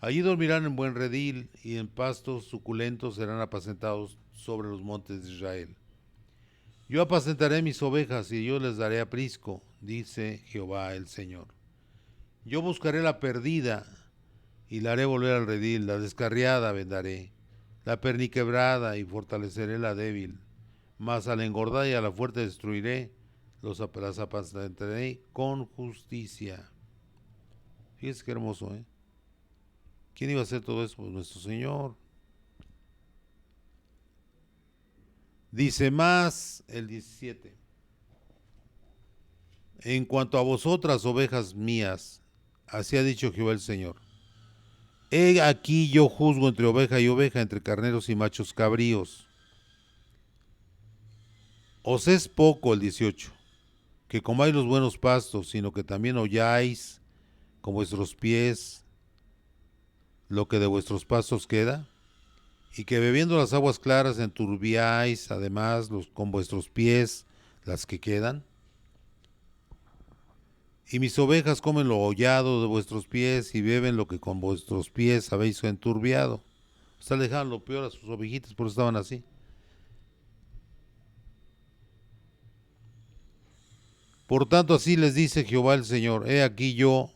Allí dormirán en buen redil y en pastos suculentos serán apacentados sobre los montes de Israel. Yo apacentaré mis ovejas y yo les daré aprisco, dice Jehová el Señor. Yo buscaré la perdida y la haré volver al redil, la descarriada vendaré, la perniquebrada y fortaleceré la débil, mas a la engordada y a la fuerte destruiré, las apacentaré con justicia. Fíjese qué hermoso, ¿eh? ¿Quién iba a hacer todo eso? Pues nuestro Señor. Dice más el 17. En cuanto a vosotras, ovejas mías, así ha dicho Jehová el Señor. He aquí yo juzgo entre oveja y oveja, entre carneros y machos cabríos. Os es poco el 18, que comáis los buenos pastos, sino que también holláis con vuestros pies lo que de vuestros pastos queda, y que bebiendo las aguas claras enturbiáis además con vuestros pies las que quedan. Y mis ovejas comen lo hollado de vuestros pies y beben lo que con vuestros pies habéis enturbiado. O sea, le dejaban lo peor a sus ovejitas, por eso estaban así. Por tanto, así les dice Jehová el Señor, he aquí yo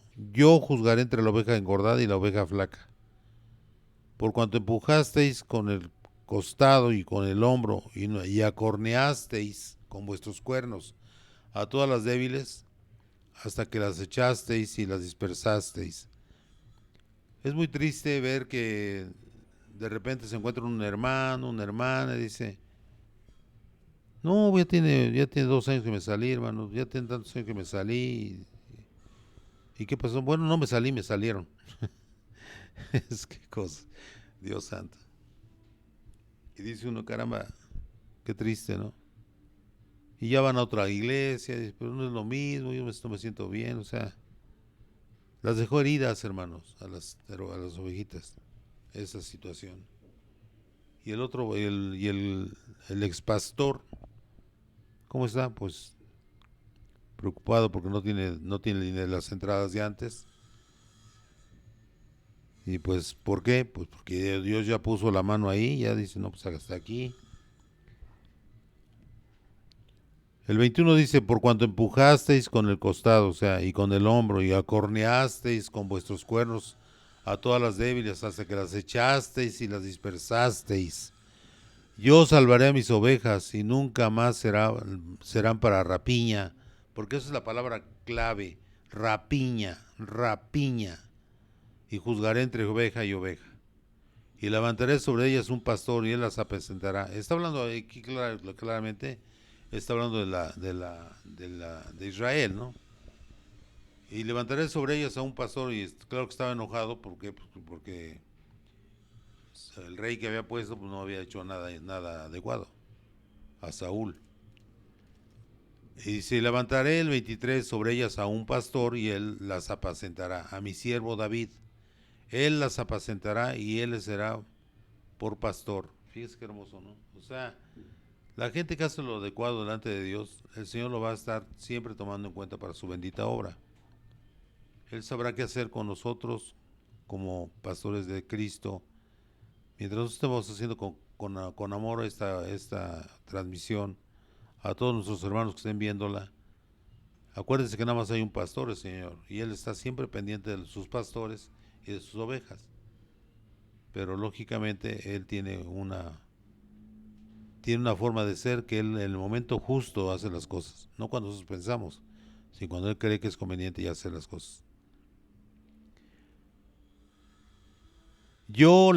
juzgaré entre la oveja engordada y la oveja flaca. Por cuanto empujasteis con el costado y con el hombro y acorneasteis con vuestros cuernos a todas las débiles, hasta que las echasteis y las dispersasteis. Es muy triste ver que de repente se encuentra un hermano, una hermana, y dice, no, ya tiene 2 años que me salí, hermano, ya tiene tantos años que me salí. ¿Y qué pasó? Bueno, no me salí, me salieron. Es que cosa, Dios santo. Y dice uno, caramba, qué triste, ¿no? Y ya van a otra iglesia, dice, pero no es lo mismo, yo no me siento bien, o sea, las dejó heridas, hermanos, a las ovejitas, esa situación. Y el otro, el ex pastor, ¿cómo está? Pues preocupado porque no tiene ni de las entradas de antes. Y pues, ¿por qué? Pues porque Dios ya puso la mano ahí, ya dice, no, pues hasta aquí. El 21 dice, por cuanto empujasteis con el costado, o sea, y con el hombro, y acorneasteis con vuestros cuernos a todas las débiles, hasta que las echasteis y las dispersasteis. Yo salvaré a mis ovejas y nunca más serán para rapiña, porque esa es la palabra clave, rapiña, rapiña. Y juzgaré entre oveja y oveja. Y levantaré sobre ellas un pastor y él las apacentará. Está hablando aquí claramente, está hablando de Israel, ¿no? Y levantaré sobre ellas a un pastor y claro que estaba enojado porque el rey que había puesto pues, no había hecho nada adecuado a Saúl. Y se levantaré el 23 sobre ellas a un pastor y él las apacentará, a mi siervo David. Él las apacentará y él les será por pastor. Fíjese qué hermoso, ¿no? O sea, la gente que hace lo adecuado delante de Dios, el Señor lo va a estar siempre tomando en cuenta para su bendita obra. Él sabrá qué hacer con nosotros como pastores de Cristo. Mientras nosotros estemos haciendo con amor esta transmisión a todos nuestros hermanos que estén viéndola, acuérdense que nada más hay un pastor, el Señor, y Él está siempre pendiente de sus pastores y de sus ovejas. Pero lógicamente Él tiene una forma de ser que Él en el momento justo hace las cosas, no cuando nosotros pensamos, sino cuando Él cree que es conveniente y hacer las cosas. Yo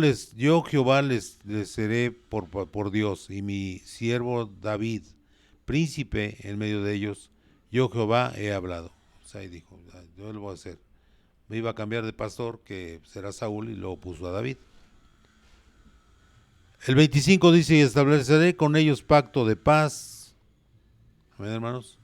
Jehová les seré por Dios, y mi siervo David, príncipe en medio de ellos, yo Jehová he hablado. O sea, y dijo, yo lo voy a hacer. Me iba a cambiar de pastor, que será Saúl, y luego puso a David. El 25 dice, y estableceré con ellos pacto de paz. Amén, hermanos.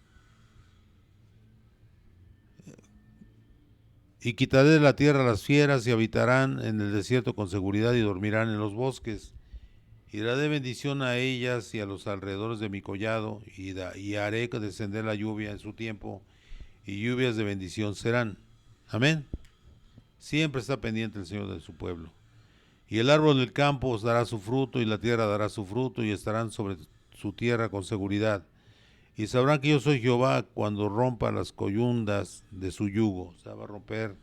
Y quitaré de la tierra las fieras y habitarán en el desierto con seguridad y dormirán en los bosques. Y daré bendición a ellas y a los alrededores de mi collado y haré descender la lluvia en su tiempo y lluvias de bendición serán. Amén. Siempre está pendiente el Señor de su pueblo. Y el árbol del campo os dará su fruto y la tierra dará su fruto y estarán sobre su tierra con seguridad. Y sabrán que yo soy Jehová cuando rompa las coyundas de su yugo. O sea, va a romper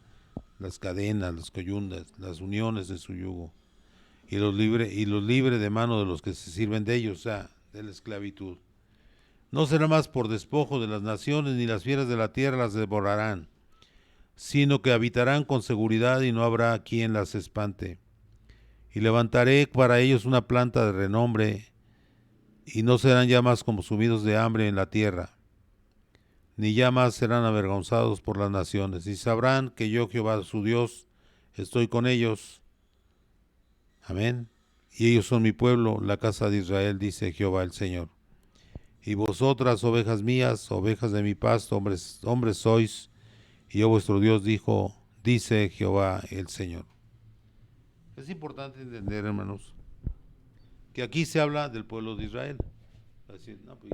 las cadenas, las coyundas, las uniones de su yugo. Y los libre de mano de los que se sirven de ellos, o sea, de la esclavitud. No será más por despojo de las naciones, ni las fieras de la tierra las devorarán, sino que habitarán con seguridad y no habrá quien las espante. Y levantaré para ellos una planta de renombre, y no serán ya más consumidos de hambre en la tierra, ni ya más serán avergonzados por las naciones, y sabrán que yo, Jehová su Dios, estoy con ellos. Amén. Y ellos son mi pueblo, la casa de Israel, dice Jehová el Señor. Y vosotras, ovejas mías, ovejas de mi pasto, hombres sois, y yo vuestro Dios, dice Jehová el Señor. Es importante entender, hermanos, que aquí se habla del pueblo de Israel. Es decir, no, pues,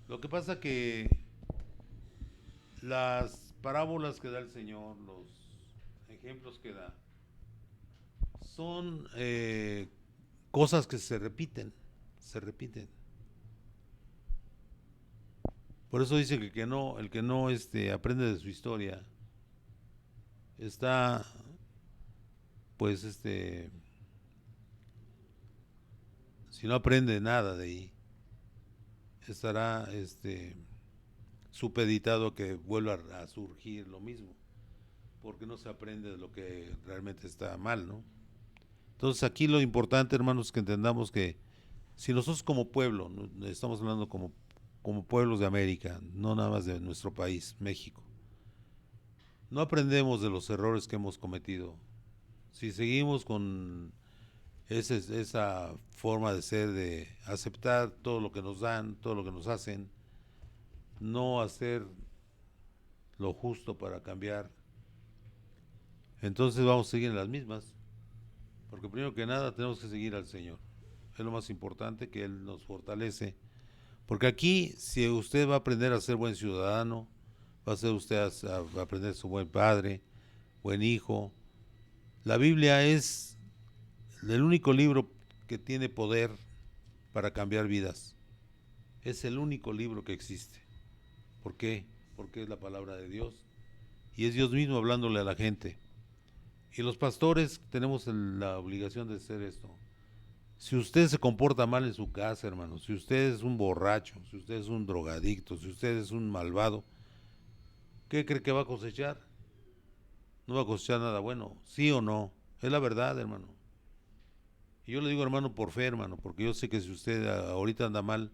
lo que pasa que las parábolas que da el Señor, los ejemplos que da, son cosas que se repiten, se repiten. Por eso dice que el que no aprende de su historia está, pues, si no aprende nada de ahí, estará, supeditado a que vuelva a surgir lo mismo. porque no se aprende de lo que realmente está mal, ¿no? Entonces aquí lo importante, hermanos, es que entendamos que si nosotros como pueblo, estamos hablando como pueblos de América, no nada más de nuestro país, México, no aprendemos de los errores que hemos cometido, si seguimos con esa forma de ser, de aceptar todo lo que nos dan, todo lo que nos hacen, no hacer lo justo para cambiar, entonces vamos a seguir en las mismas, porque primero que nada tenemos que seguir al Señor. Es lo más importante, que Él nos fortalece. Porque aquí, si usted va a aprender a ser buen ciudadano, va a ser usted a aprender a ser buen padre, buen hijo. La Biblia es el único libro que tiene poder para cambiar vidas. Es el único libro que existe. ¿Por qué? Porque es la palabra de Dios. Y es Dios mismo hablándole a la gente. Y los pastores tenemos la obligación de hacer esto. Si usted se comporta mal en su casa, hermano, si usted es un borracho, si usted es un drogadicto, si usted es un malvado, ¿qué cree que va a cosechar? No va a cosechar nada bueno, ¿sí o no? Es la verdad, hermano. Y yo le digo, hermano, por fe, hermano, porque yo sé que si usted ahorita anda mal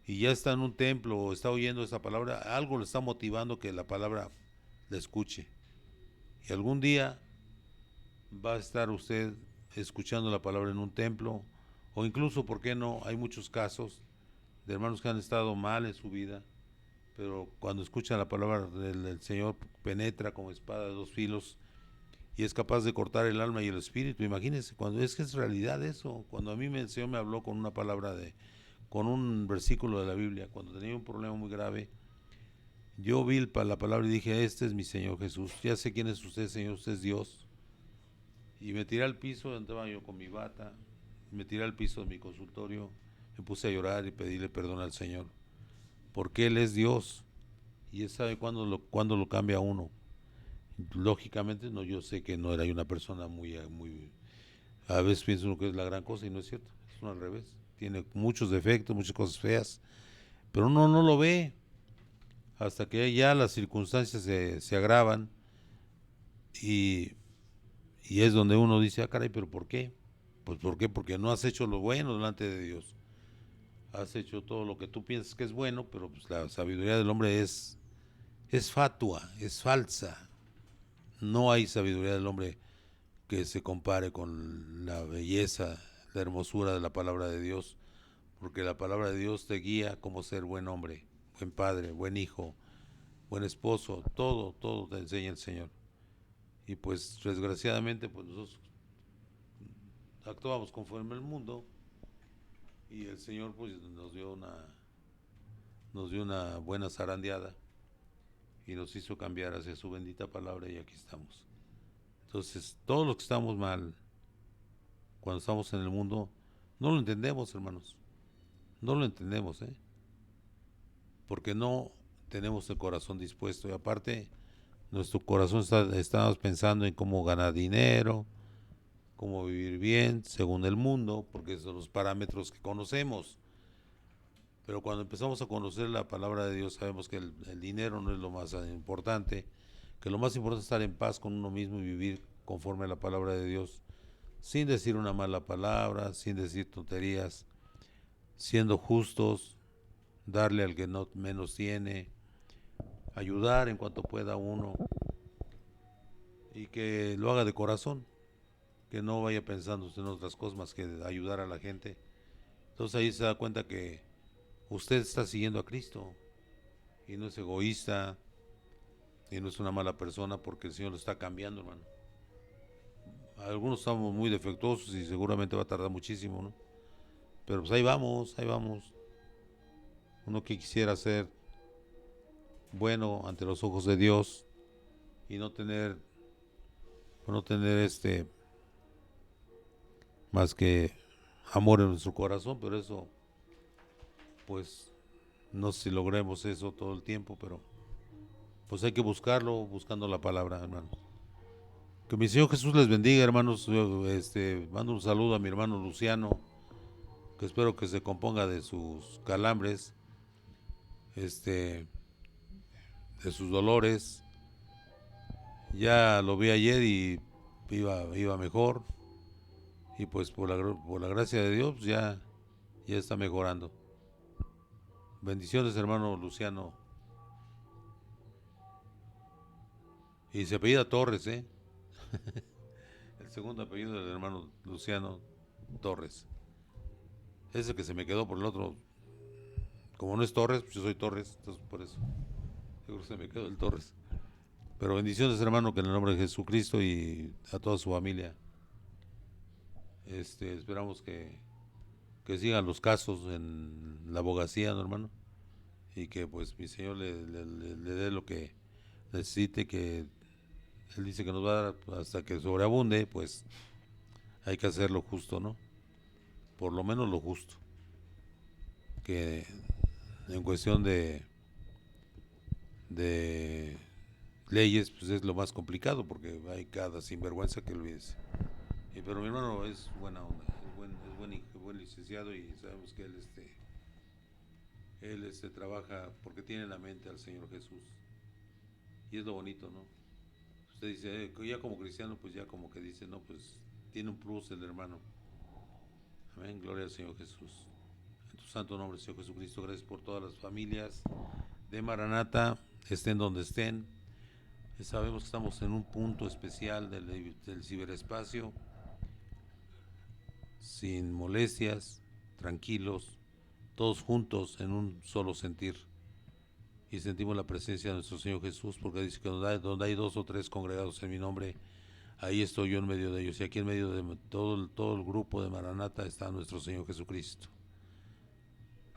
y ya está en un templo o está oyendo esa palabra, algo le está motivando que la palabra la escuche. Y algún día va a estar usted escuchando la palabra en un templo, o incluso, ¿por qué no? Hay muchos casos de hermanos que han estado mal en su vida, pero cuando escuchan la palabra del Señor penetra como espada de dos filos y es capaz de cortar el alma y el espíritu. Imagínense, cuando es que es realidad eso. Cuando a mí el Señor me habló con una palabra con un versículo de la Biblia, cuando tenía un problema muy grave, yo vi la palabra y dije, este es mi Señor Jesús, ya sé quién es usted, Señor, usted es Dios. Y me tiré al piso, entraba yo con mi bata, me tiré al piso de mi consultorio, me puse a llorar y pedirle perdón al Señor, porque Él es Dios y Él sabe cuándo lo cambia a uno. Lógicamente, no, yo sé que no era una persona muy, a veces pienso uno que es la gran cosa y no es cierto, es uno al revés, tiene muchos defectos, muchas cosas feas, pero uno no lo ve hasta que ya las circunstancias se agravan y, y es donde uno dice, ah, caray, pero ¿por qué? Pues ¿por qué? Porque no has hecho lo bueno delante de Dios. Has hecho todo lo que tú piensas que es bueno, pero pues la sabiduría del hombre es fatua, es falsa. No hay sabiduría del hombre que se compare con la belleza, la hermosura de la palabra de Dios, porque la palabra de Dios te guía como ser buen hombre, buen padre, buen hijo, buen esposo, todo te enseña el Señor. Y pues desgraciadamente pues nosotros actuamos conforme al mundo y el Señor pues nos dio una buena zarandeada y nos hizo cambiar hacia su bendita palabra y aquí estamos. Entonces, todos los que estamos mal cuando estamos en el mundo, no lo entendemos, hermanos. No lo entendemos, ¿eh? Porque no tenemos el corazón dispuesto. Y aparte, nuestro corazón estamos pensando en cómo ganar dinero, cómo vivir bien, según el mundo, porque esos son los parámetros que conocemos. Pero cuando empezamos a conocer la palabra de Dios, sabemos que el dinero no es lo más importante, que lo más importante es estar en paz con uno mismo y vivir conforme a la palabra de Dios, sin decir una mala palabra, sin decir tonterías, siendo justos, darle al que no menos tiene, ayudar en cuanto pueda uno y que lo haga de corazón, que no vaya pensando en otras cosas más que ayudar a la gente. Entonces ahí se da cuenta que usted está siguiendo a Cristo y no es egoísta y no es una mala persona porque el Señor lo está cambiando, hermano. Algunos estamos muy defectuosos y seguramente va a tardar muchísimo, ¿no? Pero pues ahí vamos, ahí vamos. Uno que quisiera ser bueno ante los ojos de Dios y no tener más que amor en nuestro corazón, pero eso pues no sé si logremos eso todo el tiempo, pero pues hay que buscarlo, buscando la palabra, hermanos. Que mi Señor Jesús les bendiga, hermanos. Yo, mando un saludo a mi hermano Luciano, que espero que se componga de sus calambres, de sus dolores, Ya lo vi ayer y iba mejor. Y pues por la gracia de Dios ya está mejorando. Bendiciones, hermano Luciano. Y se apellida Torres, ¿eh? El segundo apellido del hermano Luciano Torres. Ese que se me quedó por el otro. Como no es Torres, pues yo soy Torres, entonces por eso. Yo creo que se me quedó el Torres. Pero bendiciones, hermano, que en el nombre de Jesucristo y a toda su familia. Esperamos que sigan los casos en la abogacía, ¿no, hermano? Y que pues mi Señor le dé lo que necesite, que Él dice que nos va a dar hasta que sobreabunde, pues hay que hacer lo justo, ¿no? Por lo menos lo justo. Que en cuestión de leyes, pues es lo más complicado, porque hay cada sinvergüenza que olvides. Pero mi hermano es buena onda, es buen licenciado y sabemos que él trabaja porque tiene en la mente al Señor Jesús. Y es lo bonito, ¿no? Usted dice, ya como cristiano, pues ya como que dice, no, pues tiene un plus el hermano. Amén, gloria al Señor Jesús. En tu santo nombre, Señor Jesucristo, gracias por todas las familias de Maranata, estén donde estén. Sabemos que estamos en un punto especial del ciberespacio, sin molestias, tranquilos, todos juntos en un solo sentir. Y sentimos la presencia de nuestro Señor Jesús, porque dice que donde hay dos o tres congregados en mi nombre, ahí estoy yo en medio de ellos. Y aquí en medio de todo el grupo de Maranata está nuestro Señor Jesucristo.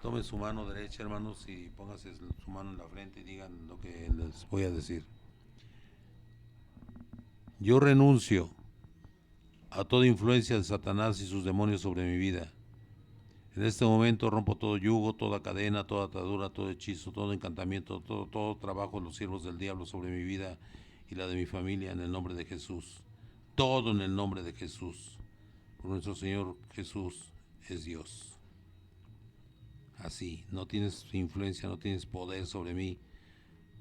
Tomen su mano derecha, hermanos, y pónganse su mano en la frente y digan lo que les voy a decir. Yo renuncio a toda influencia de Satanás y sus demonios sobre mi vida. En este momento rompo todo yugo, toda cadena, toda atadura, todo hechizo, todo encantamiento, todo trabajo de los siervos del diablo sobre mi vida y la de mi familia en el nombre de Jesús. Todo en el nombre de Jesús. Por nuestro Señor Jesús es Dios. Así, no tienes influencia, no tienes poder sobre mí,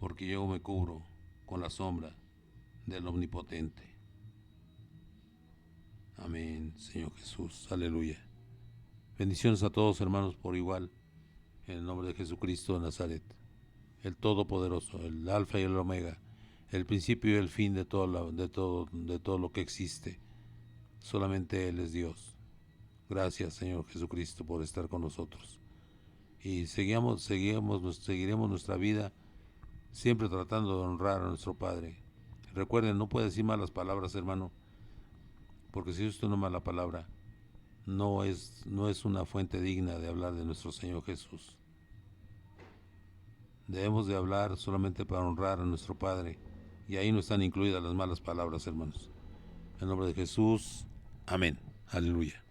porque yo me cubro con la sombra del Omnipotente. Amén, Señor Jesús. Aleluya. Bendiciones a todos, hermanos, por igual, en el nombre de Jesucristo de Nazaret, el Todopoderoso, el Alfa y el Omega, el principio y el fin de todo lo que existe. Solamente Él es Dios. Gracias, Señor Jesucristo, por estar con nosotros. Y seguiremos nuestra vida siempre tratando de honrar a nuestro Padre. Recuerden, no puede decir malas palabras, hermano, porque si usted no mala palabra, no es una fuente digna de hablar de nuestro Señor Jesús. Debemos de hablar solamente para honrar a nuestro Padre, y ahí no están incluidas las malas palabras, hermanos. En nombre de Jesús, amén. Aleluya.